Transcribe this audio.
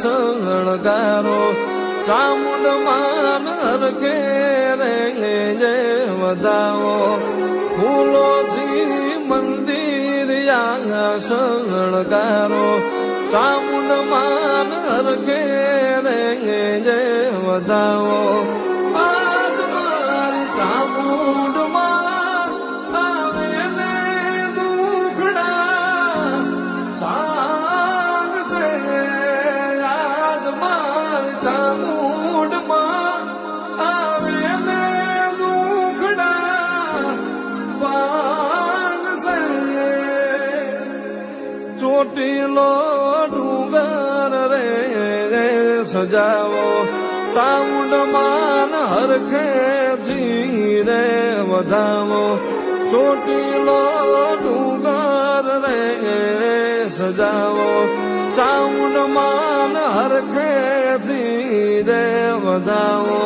શણગારો ચામુંડ માન હરખે રે જય વધાવો ફૂલોથી મંદિર શણગારો ચામુંડ માન હરખે રે જય વધાવો આજ મારી ચામુંડ માં આવે ને દુખડા ભાગશે આજ મારી ચામુંડ માં આવે ને દુખડા ભાગશે ચોટીલો ડુંગર રે સજાવો ચામુંડ માન હરખે રે વધાવો ચોટીલો ડુંગર રે સજાવો ચામુંડ માન હરખે રે વધાવો